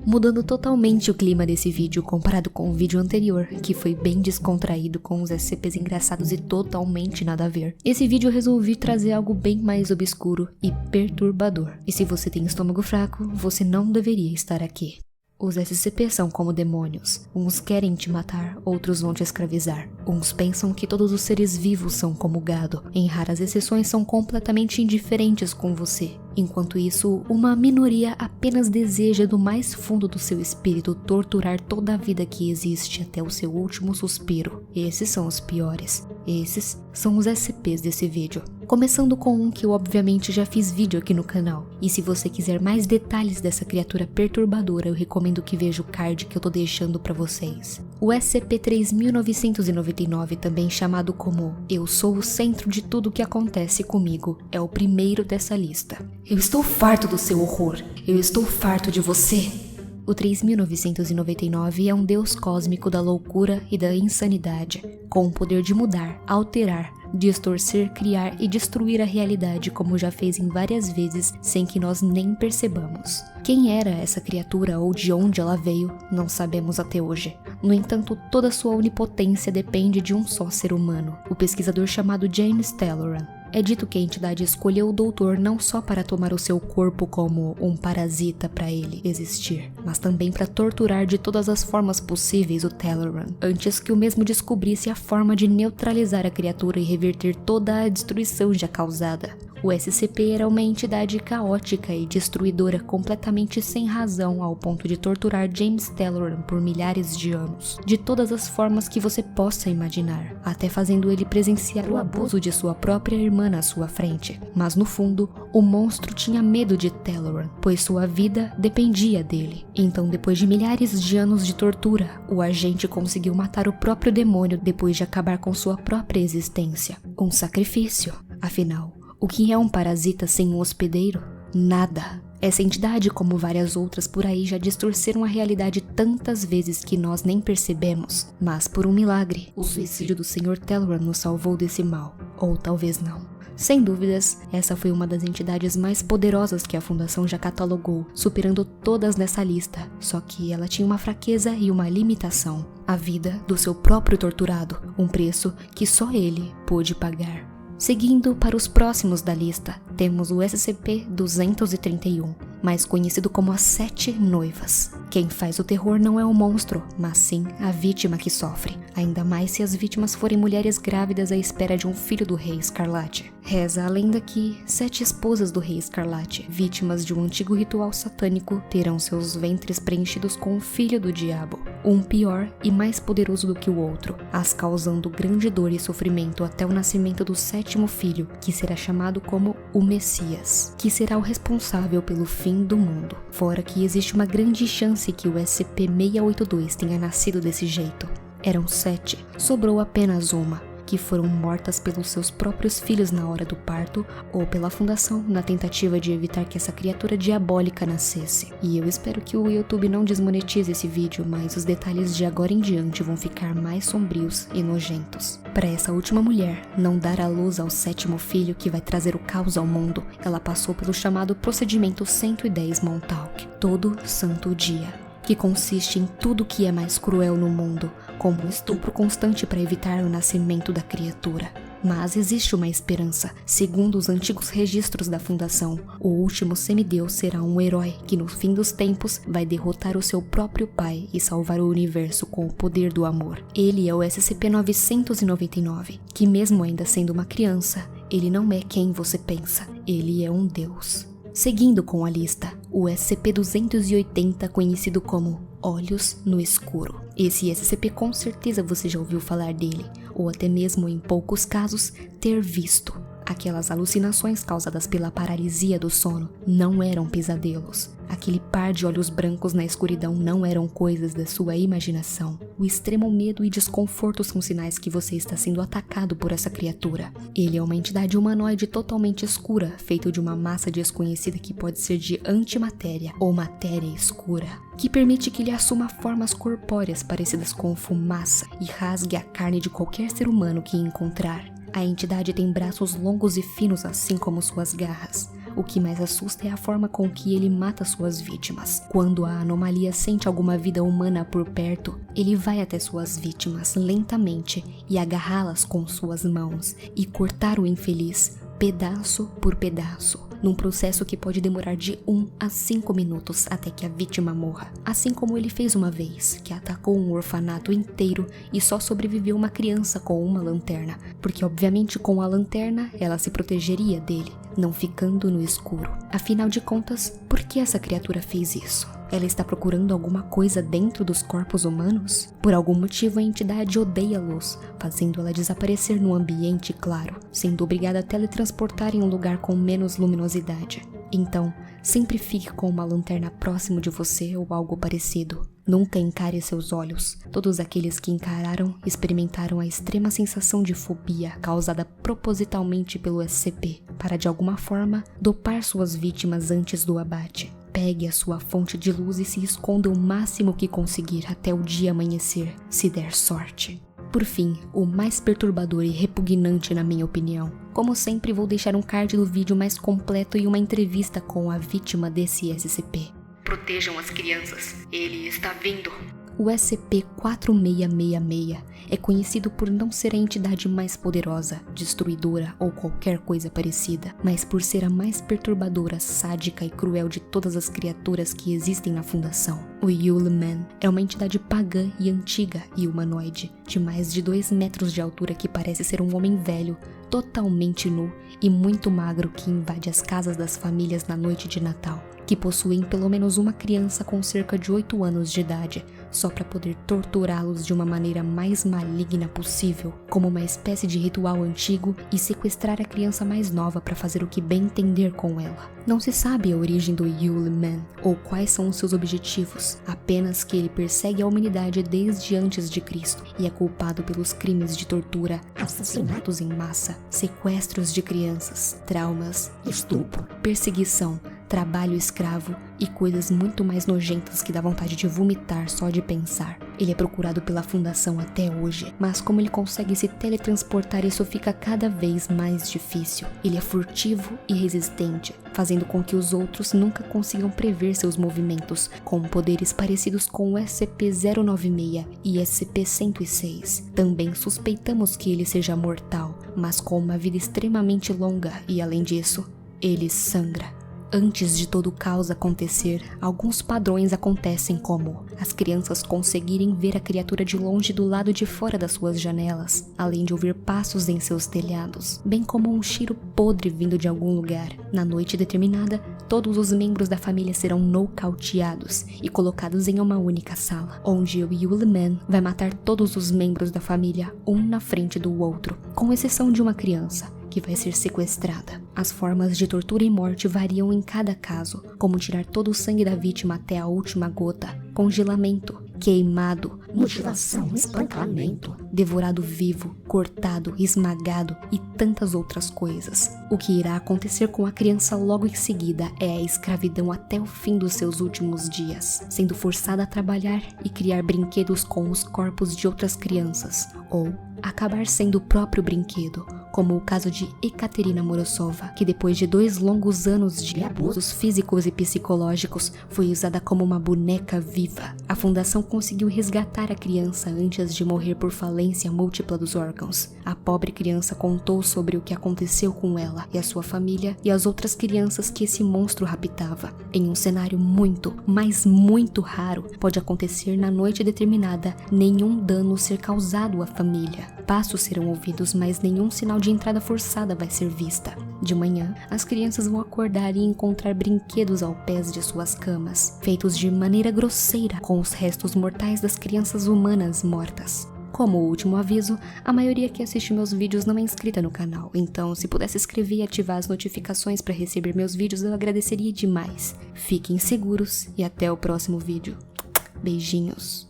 Mudando totalmente o clima desse vídeo comparado com o vídeo anterior, que foi bem descontraído com os SCPs engraçados e totalmente nada a ver. Esse vídeo eu resolvi trazer algo bem mais obscuro e perturbador. E se você tem estômago fraco, você não deveria estar aqui. Os SCP são como demônios. Uns querem te matar, outros vão te escravizar. Uns pensam que todos os seres vivos são como gado. Em raras exceções são completamente indiferentes com você. Enquanto isso, uma minoria apenas deseja do mais fundo do seu espírito torturar toda a vida que existe até o seu último suspiro. Esses são os piores. Esses são os SCPs desse vídeo. Começando com um que eu obviamente já fiz vídeo aqui no canal. E se você quiser mais detalhes dessa criatura perturbadora, eu recomendo que veja o card que eu tô deixando pra vocês. O SCP-3999, também chamado como Eu Sou o Centro de Tudo que Acontece Comigo, é o primeiro dessa lista. Eu estou farto do seu horror. Eu estou farto de você. O 3999 é um deus cósmico da loucura e da insanidade, com o poder de mudar, alterar, distorcer, criar e destruir a realidade como já fez em várias vezes sem que nós nem percebamos. Quem era essa criatura ou de onde ela veio, não sabemos até hoje. No entanto, toda sua onipotência depende de um só ser humano, o pesquisador chamado James Talloran. É dito que a entidade escolheu o doutor não só para tomar o seu corpo como um parasita para ele existir, mas também para torturar de todas as formas possíveis o Talloran, antes que o mesmo descobrisse a forma de neutralizar a criatura e reverter toda a destruição já causada. O SCP era uma entidade caótica e destruidora completamente sem razão ao ponto de torturar James Talloran por milhares de anos, de todas as formas que você possa imaginar, até fazendo ele presenciar o abuso de sua própria irmã na sua frente. Mas no fundo, o monstro tinha medo de Talloran, pois sua vida dependia dele. Então, depois de milhares de anos de tortura, o agente conseguiu matar o próprio demônio depois de acabar com sua própria existência. Um sacrifício, afinal. O que é um parasita sem um hospedeiro? Nada. Essa entidade, como várias outras por aí, já distorceram a realidade tantas vezes que nós nem percebemos. Mas por um milagre, o suicídio do Sr. Talloran nos salvou desse mal. Ou talvez não. Sem dúvidas, essa foi uma das entidades mais poderosas que a Fundação já catalogou, superando todas nessa lista. Só que ela tinha uma fraqueza e uma limitação. A vida do seu próprio torturado, um preço que só ele pôde pagar. Seguindo para os próximos da lista, temos o SCP-231, mais conhecido como as 7 Noivas. Quem faz o terror não é o monstro, mas sim a vítima que sofre, ainda mais se as vítimas forem mulheres grávidas à espera de um filho do Rei Escarlate. Reza a lenda que 7 esposas do Rei Escarlate, vítimas de um antigo ritual satânico, terão seus ventres preenchidos com o filho do diabo, um pior e mais poderoso do que o outro, as causando grande dor e sofrimento até o nascimento do 7º filho, que será chamado como o Messias, que será o responsável pelo fim do mundo. Fora que existe uma grande chance que o SCP-682 tenha nascido desse jeito. Eram 7, sobrou apenas uma, que foram mortas pelos seus próprios filhos na hora do parto ou pela Fundação na tentativa de evitar que essa criatura diabólica nascesse. E eu espero que o YouTube não desmonetize esse vídeo, mas os detalhes de agora em diante vão ficar mais sombrios e nojentos. Para essa última mulher não dar à luz ao 7º filho que vai trazer o caos ao mundo, ela passou pelo chamado Procedimento 110 Montauk, todo santo dia, que consiste em tudo que é mais cruel no mundo, como um estupro constante para evitar o nascimento da criatura. Mas existe uma esperança. Segundo os antigos registros da Fundação, o último semideus será um herói que no fim dos tempos vai derrotar o seu próprio pai e salvar o universo com o poder do amor. Ele é o SCP-999, que mesmo ainda sendo uma criança, ele não é quem você pensa, ele é um deus. Seguindo com a lista, o SCP-280, conhecido como Olhos no Escuro. Esse SCP com certeza você já ouviu falar dele, ou até mesmo em poucos casos, ter visto. Aquelas alucinações causadas pela paralisia do sono não eram pesadelos. Aquele par de olhos brancos na escuridão não eram coisas da sua imaginação. O extremo medo e desconforto são sinais que você está sendo atacado por essa criatura. Ele é uma entidade humanoide totalmente escura, feito de uma massa desconhecida que pode ser de antimatéria ou matéria escura, que permite que ele assuma formas corpóreas parecidas com fumaça e rasgue a carne de qualquer ser humano que encontrar. A entidade tem braços longos e finos assim como suas garras. O que mais assusta é a forma com que ele mata suas vítimas. Quando a anomalia sente alguma vida humana por perto, ele vai até suas vítimas lentamente e agarrá-las com suas mãos e cortar o infeliz pedaço por pedaço, num processo que pode demorar de 1 a 5 minutos até que a vítima morra. Assim como ele fez uma vez, que atacou um orfanato inteiro e só sobreviveu uma criança com uma lanterna, porque obviamente com a lanterna ela se protegeria dele, não ficando no escuro. Afinal de contas, por que essa criatura fez isso? Ela está procurando alguma coisa dentro dos corpos humanos? Por algum motivo a entidade odeia a luz, fazendo ela desaparecer no ambiente claro, sendo obrigada a teletransportar em um lugar com menos luminosidade. Então, sempre fique com uma lanterna próximo de você ou algo parecido. Nunca encare seus olhos. Todos aqueles que encararam experimentaram a extrema sensação de fobia causada propositalmente pelo SCP, para de alguma forma dopar suas vítimas antes do abate. Pegue a sua fonte de luz e se esconda o máximo que conseguir até o dia amanhecer, se der sorte. Por fim, o mais perturbador e repugnante na minha opinião. Como sempre, vou deixar um card do vídeo mais completo e uma entrevista com a vítima desse SCP. Protejam as crianças, ele está vindo. O SCP-4666 é conhecido por não ser a entidade mais poderosa, destruidora ou qualquer coisa parecida, mas por ser a mais perturbadora, sádica e cruel de todas as criaturas que existem na Fundação. O Yuleman é uma entidade pagã e antiga e humanoide, de mais de 2 metros de altura que parece ser um homem velho, totalmente nu e muito magro que invade as casas das famílias na noite de Natal, que possuem pelo menos uma criança com cerca de 8 anos de idade, só para poder torturá-los de uma maneira mais maligna possível, como uma espécie de ritual antigo, e sequestrar a criança mais nova para fazer o que bem entender com ela. Não se sabe a origem do Yuleman ou quais são os seus objetivos, apenas que ele persegue a humanidade desde antes de Cristo e é culpado pelos crimes de tortura, assassinatos em massa, sequestros de crianças, traumas, estupro, perseguição, trabalho escravo e coisas muito mais nojentas que dá vontade de vomitar só de pensar. Ele é procurado pela Fundação até hoje, mas como ele consegue se teletransportar, isso fica cada vez mais difícil. Ele é furtivo e resistente, fazendo com que os outros nunca consigam prever seus movimentos, com poderes parecidos com o SCP-096 e SCP-106. Também suspeitamos que ele seja mortal, mas com uma vida extremamente longa e, além disso, ele sangra. Antes de todo o caos acontecer, alguns padrões acontecem, como as crianças conseguirem ver a criatura de longe do lado de fora das suas janelas, além de ouvir passos em seus telhados, bem como um cheiro podre vindo de algum lugar. Na noite determinada, todos os membros da família serão nocauteados e colocados em uma única sala, onde o Yuleman vai matar todos os membros da família, um na frente do outro, com exceção de uma criança, que vai ser sequestrada. As formas de tortura e morte variam em cada caso, como tirar todo o sangue da vítima até a última gota, congelamento, queimado, mutilação, espancamento, devorado vivo, cortado, esmagado e tantas outras coisas. O que irá acontecer com a criança logo em seguida é a escravidão até o fim dos seus últimos dias, sendo forçada a trabalhar e criar brinquedos com os corpos de outras crianças, ou acabar sendo o próprio brinquedo, como o caso de Ekaterina Morozova, que depois de 2 longos anos de abusos físicos e psicológicos, foi usada como uma boneca viva. A fundação conseguiu resgatar a criança antes de morrer por falência múltipla dos órgãos. A pobre criança contou sobre o que aconteceu com ela e a sua família e as outras crianças que esse monstro raptava. Em um cenário muito, mas muito raro, pode acontecer na noite determinada nenhum dano ser causado à família. Passos serão ouvidos, mas nenhum sinal de entrada forçada vai ser vista. De manhã, as crianças vão acordar e encontrar brinquedos ao pés de suas camas, feitos de maneira grosseira com os restos mortais das crianças humanas mortas. Como último aviso, a maioria que assiste meus vídeos não é inscrita no canal, então se pudesse se inscrever e ativar as notificações para receber meus vídeos, eu agradeceria demais. Fiquem seguros e até o próximo vídeo. Beijinhos.